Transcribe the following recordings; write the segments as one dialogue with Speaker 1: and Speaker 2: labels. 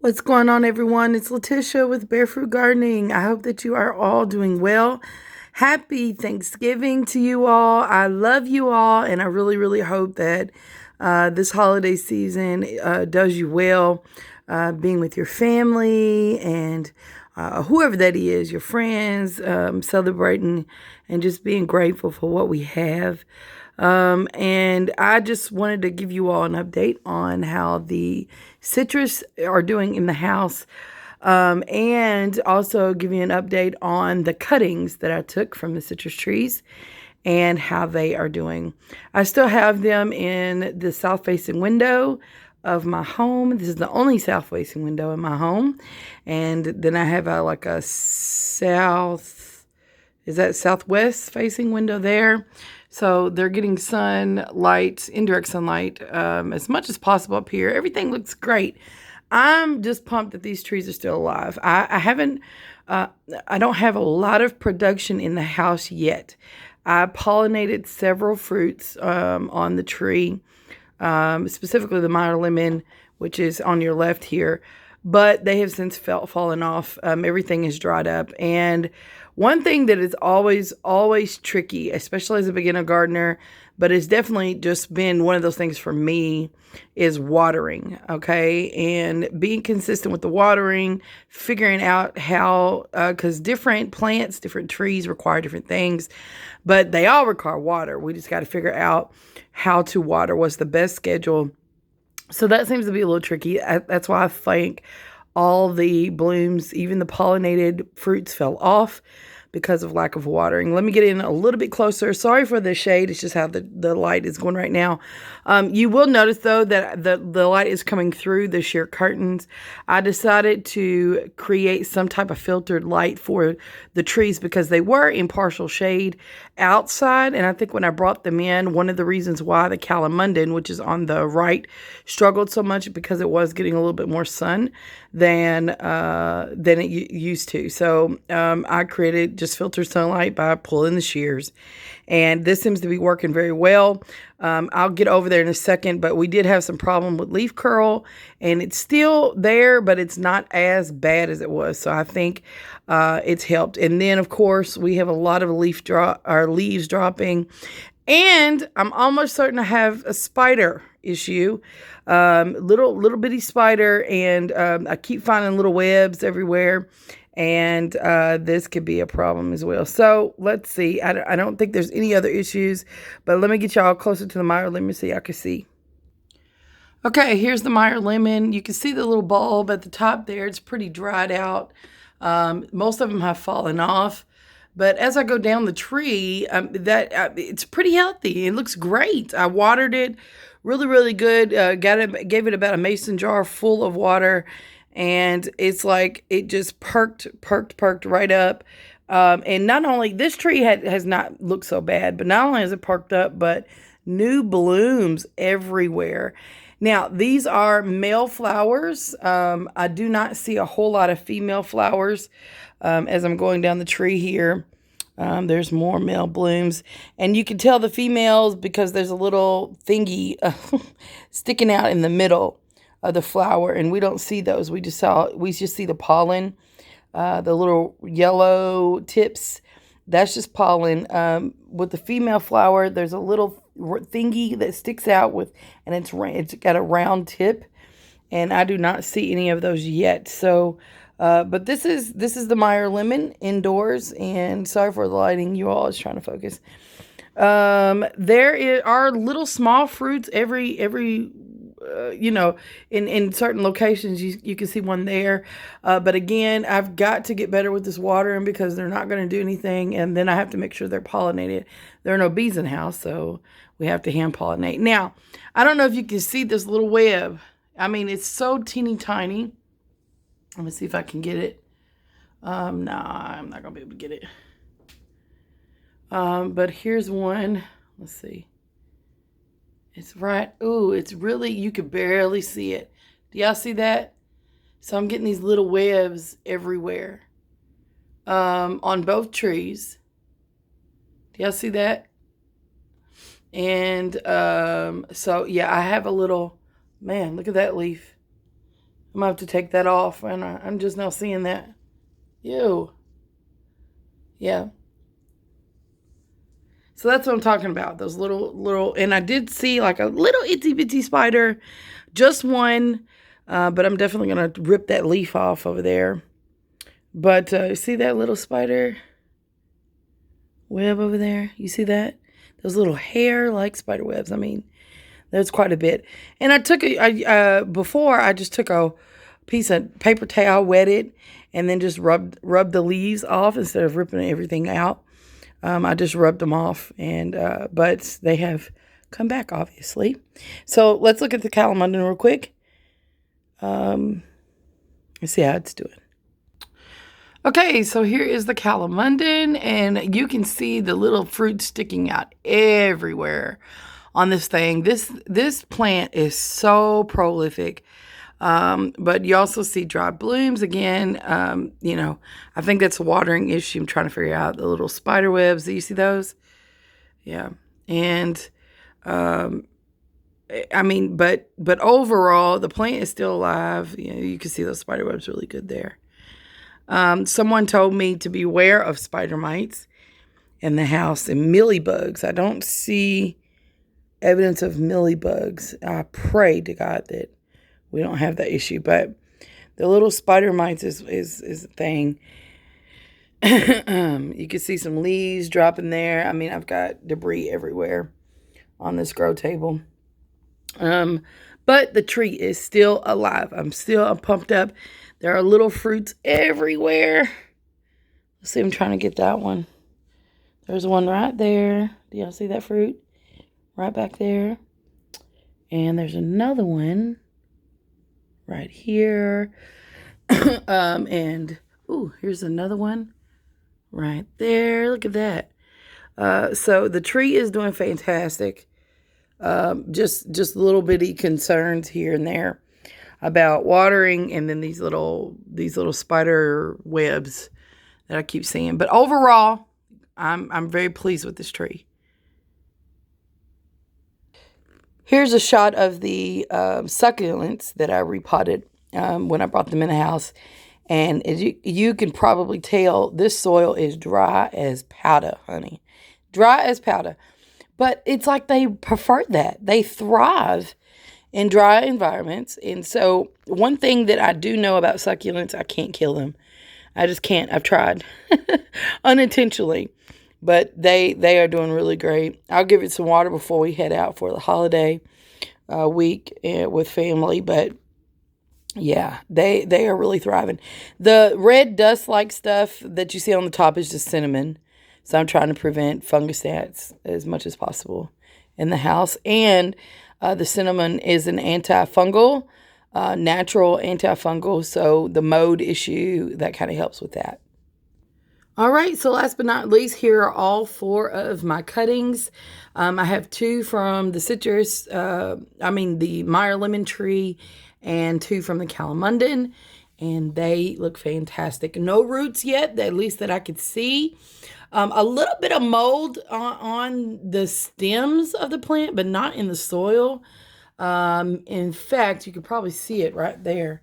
Speaker 1: What's going on, everyone? It's Letitia with Barefoot Gardening. I hope that you are all doing well. Happy Thanksgiving to you all. I love you all, and I really, really hope that this holiday season does you well, being with your family and whoever that is, your friends, celebrating and just being grateful for what we have. And I just wanted to give you all an update on how the citrus are doing in the house. And also give you an update on the cuttings that I took from the citrus trees and how they are doing. I still have them in the south facing window of my home. This is the only south facing window in my home. And then I have like a southwest facing window there. So they're getting sunlight, indirect sunlight, as much as possible up here. Everything looks great. I'm just pumped that these trees are still alive. I don't have a lot of production in the house yet. I pollinated several fruits on the tree, specifically the Meyer lemon, which is on your left here, but they have since fallen off. Everything is dried up. And one thing that is always tricky, especially as a beginner gardener, but it's definitely just been one of those things for me, is watering, okay? And being consistent with the watering, figuring out how, because different plants, different trees require different things, but they all require water. We just got to figure out how to water, what's the best schedule. So that seems to be a little tricky. That's why I think all the blooms, even the pollinated fruits, fell off because of lack of watering. Let me get in a little bit closer. Sorry for the shade. It's just how the light is going right now. You will notice, though, that the light is coming through the sheer curtains. I decided to create some type of filtered light for the trees because they were in partial shade outside. And I think when I brought them in, one of the reasons why the calamundan, which is on the right, struggled so much because it was getting a little bit more sun than it used to. So I created just filtered sunlight by pulling the shears, and this seems to be working very well. I'll get over there in a second, but we did have some problem with leaf curl, and it's still there, but it's not as bad as it was. So I think it's helped. And then, of course, we have a lot of leaves dropping, and I'm almost certain to have a spider issue, little bitty spider, and I keep finding little webs everywhere, and this could be a problem as well. So let's see. I don't think there's any other issues, but let me get y'all closer to the Meyer lemon so y'all can see. Okay, here's the Meyer lemon. You can see the little bulb at the top there. It's pretty dried out. Most of them have fallen off. But as I go down the tree, it's pretty healthy. It looks great. I watered it really, really good. Gave it about a mason jar full of water, and it's like it just perked right up. And not only this tree has not looked so bad, but not only has it perked up, but new blooms everywhere. Now, these are male flowers. I do not see a whole lot of female flowers as I'm going down the tree here. There's more male blooms. And you can tell the females because there's a little thingy sticking out in the middle of the flower. And we don't see those. We just see the pollen, the little yellow tips. That's just pollen. With the female flower, there's a little thingy that sticks out and it's got a round tip, and I do not see any of those yet. So, but this is the Meyer lemon indoors, and sorry for the lighting. You all is trying to focus. There are little small fruits every in certain locations you can see one there. But again, I've got to get better with this watering because they're not going to do anything. And then I have to make sure they're pollinated. There are no bees in the house, so we have to hand pollinate. Now, I don't know if you can see this little web. I mean, it's so teeny tiny. Let me see if I can get it. Nah, I'm not going to be able to get it. But here's one. Let's see. It's right. Ooh, it's really, you could barely see it. Do y'all see that? So I'm getting these little webs everywhere on both trees. Do y'all see that? And so, yeah, I have a little, man, look at that leaf. I'm going to have to take that off. And I'm just now seeing that. Ew. Yeah. So that's what I'm talking about. Those little, and I did see like a little itsy bitsy spider, just one, but I'm definitely going to rip that leaf off over there. But see that little spider web over there? You see that? Those little hair-like spider webs. I mean, there's quite a bit. And I took before I just took a piece of paper towel, wet it, and then just rubbed the leaves off instead of ripping everything out. I just rubbed them off, and but they have come back, obviously. So let's look at the calamundin real quick. Let's see how it's doing. Okay, so here is the calamundin, and you can see the little fruit sticking out everywhere on this thing. This plant is so prolific. But you also see dry blooms again. You know, I think that's a watering issue. I'm trying to figure out the little spider webs. Do you see those? Yeah. And, I mean, but overall, the plant is still alive. You know, you can see those spider webs really good there. Someone told me to beware of spider mites in the house and mealybugs. I don't see evidence of mealybugs. I pray to God that we don't have that issue, but the little spider mites is a thing. You can see some leaves dropping there. I mean, I've got debris everywhere on this grow table. But the tree is still alive. I'm pumped up. There are little fruits everywhere. Let's see, I'm trying to get that one. There's one right there. Do y'all see that fruit? Right back there. And there's another one right here. And ooh, here's another one right there. Look at that. So the tree is doing fantastic. Just little bitty concerns here and there about watering, and then these little spider webs that I keep seeing. But overall, I'm very pleased with this tree. Here's a shot of the succulents that I repotted when I brought them in the house. And as you can probably tell, this soil is dry as powder, honey. Dry as powder. But it's like they prefer that. They thrive in dry environments. And so one thing that I do know about succulents, I can't kill them. I just can't. I've tried unintentionally. But they are doing really great. I'll give it some water before we head out for the holiday week with family. But yeah, they are really thriving. The red dust-like stuff that you see on the top is just cinnamon. So I'm trying to prevent fungus gnats as much as possible in the house. And the cinnamon is an antifungal, natural antifungal. So the mold issue, that kind of helps with that. All right, so last but not least, here are all 4 of my cuttings. I have 2 from the citrus, the Meyer lemon tree, and 2 from the calamundin, and they look fantastic. No roots yet, at least that I could see. A little bit of mold on the stems of the plant, but not in the soil. In fact, you could probably see it right there.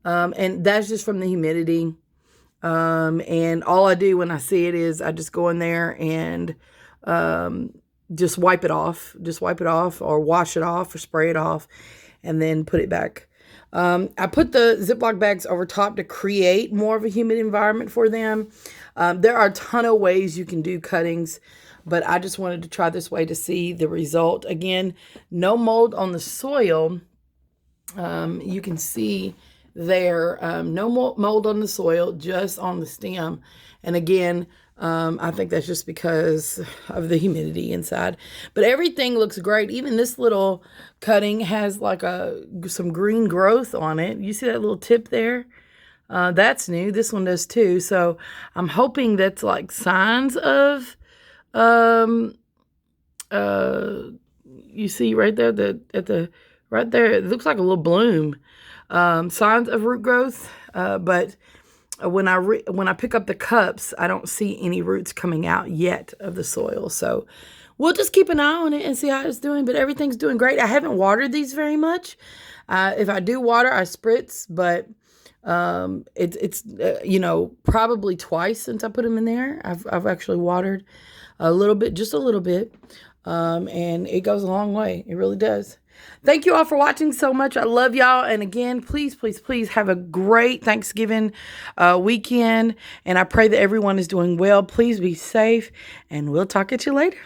Speaker 1: And that's just from the humidity. And all I do when I see it is I just go in there and just wipe it off. Just wipe it off or wash it off or spray it off and then put it back. I put the Ziploc bags over top to create more of a humid environment for them. There are a ton of ways you can do cuttings, but I just wanted to try this way to see the result. Again, no mold on the soil. You can see there, no mold on the soil, just on the stem. And again, I think that's just because of the humidity inside. But everything looks great. Even this little cutting has like some green growth on it. You see that little tip there? That's new. This one does too. So I'm hoping that's like signs of, you see right there, right there, it looks like a little bloom. Signs of root growth, but when I pick up the cups, I don't see any roots coming out yet of the soil. So we'll just keep an eye on it and see how it's doing. But everything's doing great. I haven't watered these very much. If I do water, I spritz, but it's you know, probably twice since I put them in there. I've actually watered a little bit, just a little bit, and it goes a long way. It really does. Thank you all for watching so much. I love y'all. And again, please, please, please have a great Thanksgiving weekend. And I pray that everyone is doing well. Please be safe, and we'll talk at you later.